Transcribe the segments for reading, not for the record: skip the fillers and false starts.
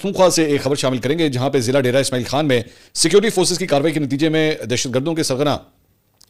पख्तूनख्वा से एक खबर शामिल करेंगे जहां पे जिला डेरा इस्माइल खान में सिक्योरिटी फोर्सेस की कार्रवाई के नतीजे में दहशतगर्दों के सरगना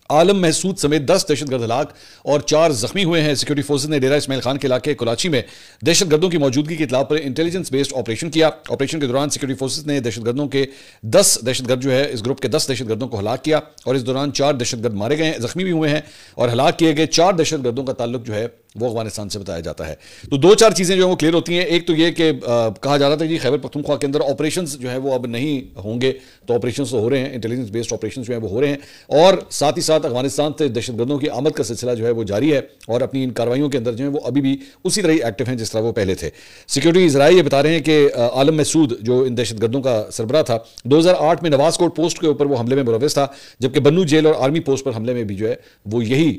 आलम महसूद समेत 10 दहशतगर्द हलाक और 4 जख्मी हुए हैं। सिक्योरिटी फोर्सेस ने डेरा इस्माइल खान के इलाके कुलाची में दहशतगर्दों की मौजूदगी की इतला पर इंटेलिजेंस बेस्ड ऑपरेशन किया। ऑपरेशन के दौरान सिक्योरिटी फोर्सेस ने दहशतगर्दों के 10 दहशतगर्द जो है इस ग्रुप के 10 दहशतगर्दों को हलाक किया और इस दौरान 4 दहशतगर्द मारे गए, जख्मी भी हुए हैं और हलाक किए गए 4 दहशतगर्दों का ताल्लुक जो है वो अफगानिस्तान से बताया जाता है। तो 2-4 चीजें जो है वो क्लियर होती हैं। एक तो ये कि कहा जा रहा था कि खैबर पख्तूनख्वा के अंदर ऑपरेशंस जो है वो अब नहीं होंगे, तो ऑपरेशंस तो हो रहे हैं, इंटेलिजेंस बेस्ड ऑपरेशंस जो है वो हो रहे हैं और साथ ही साथ अफगानिस्तान से दहशतगर्दों की आमद का सिलसिला जो है वो जारी है और अपनी इन कार्रवाइयों के अंदर जो है वो अभी भी उसी तरह ही एक्टिव हैं जिस तरह वो पहले थे। सिक्योरिटी इजराइल ये बता रहे हैं कि आलम महसूद जो इन दहशतगर्दों का सरबराह था 2008 में नवाज कोट पोस्ट के ऊपर वो हमले में मुलव्वस था, जबकि बन्नू जेल और आर्मी पोस्ट पर हमले में भी जो है वो यही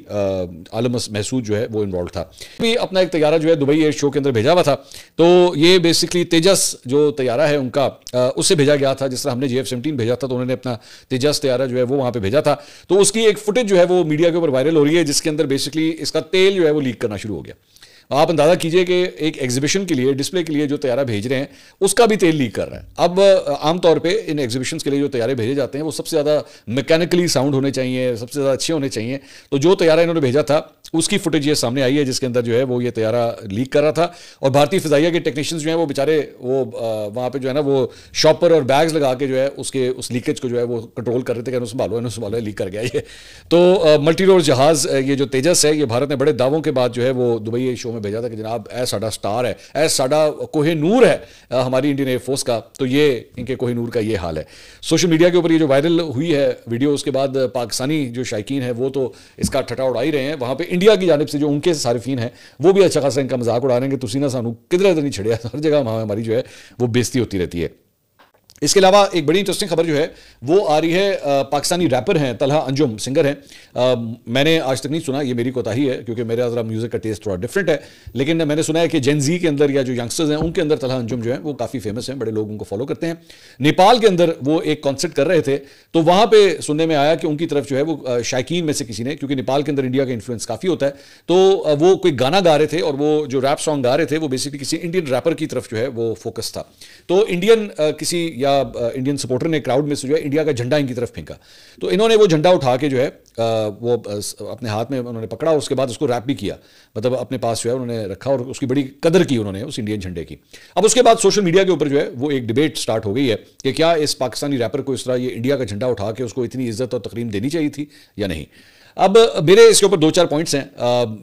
आलम महसूद जो है वो इन्वॉल्व था। भी अपना एक तैयारा जो है दुबई एयर शो के अंदर भेजा हुआ था, तो ये बेसिकली तेजस जो तैयारा है उनका उससे भेजा गया था। जिस तरह हमने JF-17 भेजा था तो उन्होंने अपना तेजस तैयारा जो है वो वहां पे भेजा था। तो उसकी एक फुटेज जो है वो मीडिया के ऊपर वायरल हो रही है जिसके अंदर बेसिकली इसका तेल जो है वो लीक करना शुरू हो गया। आप अंदाजा कीजिए कि एक एग्जीबिशन के लिए, डिस्प्ले के लिए जो तैयारा भेज रहे हैं उसका भी तेल लीक कर रहा है। अब आमतौर पे इन एग्जीबिशंस के लिए जो तैयारे भेजे जाते हैं वो सबसे ज़्यादा मैकेनिकली साउंड होने चाहिए, सबसे ज़्यादा अच्छे होने चाहिए। तो जो तैयारा इन्होंने भेजा था उसकी फुटेज ये सामने आई है जिसके अंदर जो है वो ये तैयारा लीक कर रहा था और भारतीय फिजाइया के टेक्नीशियंस जो है वो बेचारे वो वहाँ पे जो है ना वो शॉपर और बैग्स लगा के जो है उसके उस लीकेज को जो है वो कंट्रोल कर रहे थे कि संभालो लीक कर गया ये। तो मल्टी रोल जहाज़ ये जो तेजस है ये भारत ने बड़े दावों के बाद जो है वो दुबई शो में भेजा था कि जनाब ऐ साडा स्टार है, ऐ साडा कोहिनूर है हमारी इंडियन एयरफोर्स का। तो ये इनके कोहिनूर का ये हाल है। सोशल मीडिया के ऊपर ये जो वायरल हुई है वीडियो, उसके बाद पाकिस्तानी जो शायकीन है वो तो इसका ठट्ठा उड़ा ही रहे हैं। वहाँ पे इंडिया की जानिब से जो उनके सारिफीन हैं वो भी अच्छा खासा इनका मजाक उड़ा रहे हैं कि तुसी ना सानू किधर नहीं छड़िया, हर जगह वहाँ हमारी जो है वो बेइज्जती होती रहती है। इसके अलावा एक बड़ी इंटरेस्टिंग खबर जो है वो आ रही है, पाकिस्तानी रैपर हैं तलहा अंजुम, सिंगर हैं। मैंने आज तक नहीं सुना, ये मेरी कोताही है क्योंकि मेरा ज़रा म्यूज़िक का टेस्ट थोड़ा डिफरेंट है, लेकिन मैंने सुना है कि जेन जी के अंदर या जो यंगस्टर्स हैं उनके अंदर तलहा अंजुम जो है वो काफ़ी फेमस हैं, बड़े लोग उनको फॉलो करते हैं। नेपाल के अंदर वो एक कॉन्सर्ट कर रहे थे तो वहाँ पर सुनने में आया कि उनकी तरफ जो है वो शायकीन में से किसी ने, क्योंकि नेपाल के अंदर इंडिया का इन्फ्लुएंस काफ़ी होता है, तो वो कोई गाना गा रहे थे और वो जो रैप सॉन्ग गा रहे थे वो बेसिकली किसी इंडियन रैपर की तरफ जो है वो फोकस था। तो इंडियन किसी या इंडियन सपोर्टर ने क्राउड में से जो है इंडिया का झंडा इनकी तरफ फेंका, तो इन्होंने वो झंडा उठा के जो है वो अपने हाथ में उन्होंने पकड़ा और उसके बाद उसको रैप भी किया, मतलब अपने पास जो है उन्होंने रखा और उसकी बड़ी कदर की उन्होंने उस इंडियन झंडे की। अब उसके बाद सोशल मीडिया के ऊपर जो है वो एक डिबेट स्टार्ट हो गई है कि क्या इस पाकिस्तानी रैपर को इस तरह ये इंडिया का झंडा उठा के उसको इतनी इज्जत और तकरीम देनी चाहिए थी या नहीं। अब मेरे इसके ऊपर 2-4 पॉइंट्स हैं।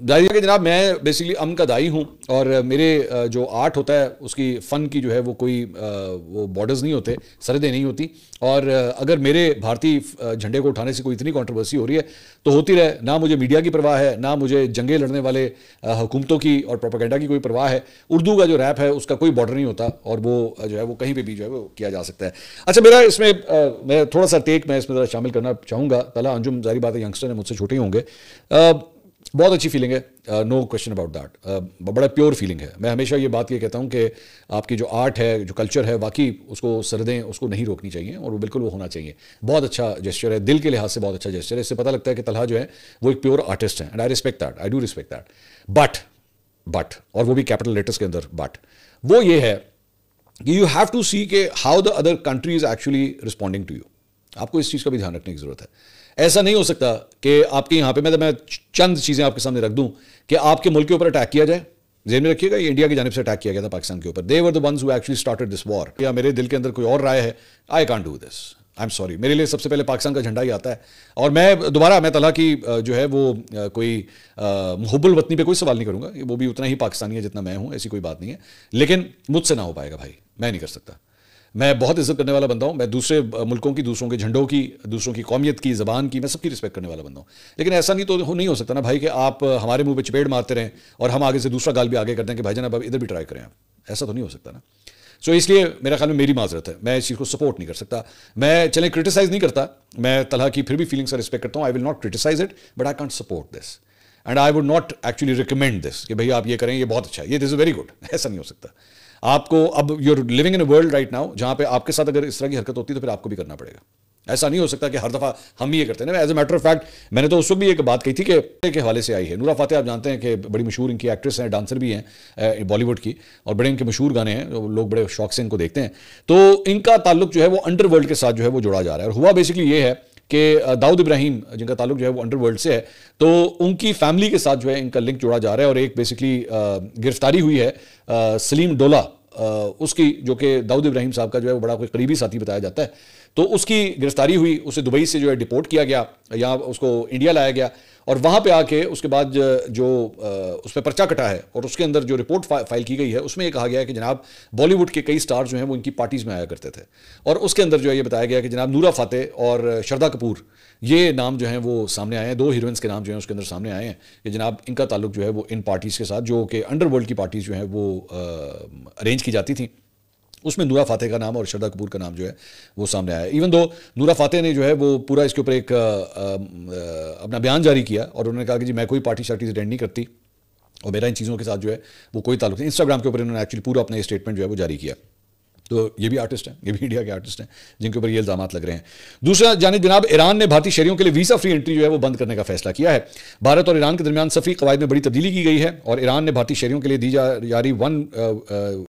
जाहिर है कि जनाब मैं बेसिकली अमन का दाई हूँ और मेरे जो आर्ट होता है उसकी फ़न की जो है वो कोई वो बॉर्डर्स नहीं होते, सरहदें नहीं होती। और अगर मेरे भारतीय झंडे को उठाने से कोई इतनी कंट्रोवर्सी हो रही है तो होती रहे, ना मुझे मीडिया की परवाह है, ना मुझे जंगे लड़ने वाले हुकूमतों की और प्रोपेगेंडा की कोई परवाह है। उर्दू का जो रैप है उसका कोई बॉर्डर नहीं होता और वो जो है वो कहीं पर भी जो है वो किया जा सकता है। अच्छा, मेरा इसमें मैं थोड़ा सा टेक मैं इसमें ज़रा शामिल करना चाहूँगा। तलहा अंजुम जाहिर बात है यंगस्टर है, मुझसे छोटे होंगे, बहुत अच्छी फीलिंग है, नो क्वेश्चन अबाउट दैट, बड़ा प्योर फीलिंग है। मैं हमेशा ये बात ये कहता हूँ कि आपकी जो आर्ट है, जो कल्चर है, वाकई उसको सरहदें उसको नहीं रोकनी चाहिए और वो बिल्कुल वो होना चाहिए। बहुत अच्छा जेस्चर है, दिल के लिहाज से बहुत अच्छा जेस्चर है। इससे पता लगता है कि तलहा जो है वो एक प्योर आर्टिस्ट है and I respect that, I do respect that. But और वो भी कैपिटल लेटर्स के अंदर, बट वो ये है कि यू हैव टू सी के how the other country is actually responding to you. आपको इस चीज़ का भी ध्यान रखने की ज़रूरत है। ऐसा नहीं हो सकता कि आपके यहाँ पे मैं चंद चीज़ें आपके सामने रख दूं कि आपके मुल्क के ऊपर अटैक किया जाए। ज़हन में रखिएगा ये इंडिया की जानिब से अटैक किया गया था पाकिस्तान के ऊपर। They were the ones who actually started this war. या मेरे दिल के अंदर कोई और राय है, I can't do this, I am sorry. मेरे लिए सबसे पहले पाकिस्तान का झंडा ही आता है और मैं तलहा की जो है वो कोई मुहब्बुल वतनी पे कोई सवाल नहीं करूँगा, वो भी उतना ही पाकिस्तानी है जितना मैं हूँ, ऐसी कोई बात नहीं है। लेकिन मुझसे ना हो पाएगा भाई, मैं नहीं कर सकता। मैं बहुत इज्जत करने वाला बंदा हूँ, मैं दूसरे मुल्कों की, दूसरों के झंडों की, दूसरों की कौमियत की, ज़बान की, मैं सबकी रिस्पेक्ट करने वाला बंदा हूँ। लेकिन ऐसा नहीं हो सकता ना भाई कि आप हमारे मुंह पे चपेट मारते रहें और हम आगे से दूसरा गाल भी आगे करते हैं कि भाई जनाब अब इधर भी ट्राई करें आप। ऐसा तो नहीं हो सकता ना। सो इसलिए मेरा ख्याल में मेरी माजरत है, मैं इस चीज़ को सपोर्ट नहीं कर सकता। मैं चलें क्रिटिसाइज़ नहीं करता, मैं तलहा की फिर भी फीलिंग्स का रिस्पेक्ट करता हूँ। I will not criticise it but I can't support this and I would not actually recommend this कि भाई आप ये करें, ये बहुत अच्छा है, ये दिस इज़ वेरी गुड। ऐसा नहीं हो सकता। आपको अब you're living in a world right now जहाँ पे आपके साथ अगर इस तरह की हरकत होती है तो फिर आपको भी करना पड़ेगा। ऐसा नहीं हो सकता कि हर दफ़ा हम ही ये करते हैं। As a matter of fact मैंने तो उस वक्त भी एक बात कही थी कि के हवाले से आई है। नूरा फातेह आप जानते हैं कि बड़ी मशहूर इनकी एक्ट्रेस हैं, डांसर भी हैं बॉलीवुड की, और बड़े इनके मशहूर गाने हैं, लोग बड़े शौक से इनको देखते हैं। तो इनका ताल्लुक जो है वो अंडरवर्ल्ड के साथ जो है वो जोड़ा जा रहा है। और हुआ बेसिकली ये है कि दाऊद इब्राहिम जिनका ताल्लुक जो है वो अंडरवर्ल्ड से है, तो उनकी फैमिली के साथ जो है इनका लिंक जोड़ा जा रहा है। और एक बेसिकली गिरफ्तारी हुई है सलीम डोला उसकी, जो कि दाऊद इब्राहिम साहब का जो है वो बड़ा कोई करीबी साथी बताया जाता है। तो उसकी गिरफ्तारी हुई, उसे दुबई से जो है डिपोर्ट किया गया, यहाँ उसको इंडिया लाया गया, और वहाँ पे आके उसके बाद जो उस पर पर्चा कटा है और उसके अंदर जो रिपोर्ट फाइल की गई है उसमें ये कहा गया है कि जनाब बॉलीवुड के कई स्टार जो हैं वो इनकी पार्टीज़ में आया करते थे। और उसके अंदर जो है ये बताया गया कि जनाब नूरा फातेह और श्रद्धा कपूर ये नाम जो हैं वो सामने आए हैं, दो हीरोइंस के नाम जो हैं उसके अंदर सामने आए हैं कि जनाब इनका ताल्लुक जो है वो इन पार्टीज़ के साथ, जो कि अंडरवर्ल्ड की पार्टीज़ जो हैं वो अरेंज की जाती थी, उसमें नूरा फातेह का नाम और श्रद्धा कपूर का नाम जो है वो सामने आया। इवन दो नूरा फातेह ने जो है वो पूरा इसके ऊपर एक अपना बयान जारी किया और उन्होंने कहा कि जी मैं कोई पार्टी शार्टी अटेंड नहीं करती और मेरा इन चीज़ों के साथ जो है वो कोई ताल्लुक नहीं। इंस्टाग्राम के ऊपर इन्होंने एक्चुअली पूरा अपना स्टेटमेंट जो है वो जारी किया। तो ये भी आर्टिस्ट हैं, ये भी इंडिया के आर्टिस्ट हैं जिनके ऊपर ये इल्जामात लग रहे हैं। दूसरा जानिब जनाब ईरान ने भारतीय शहरियों के लिए वीज़ा फ्री एंट्री जो है वो बंद करने का फैसला किया है। भारत और ईरान के दरमियान सफ़ी कवायद में बड़ी तब्दीली की गई है और ईरान ने भारतीय शहरियों के लिए दी जा रही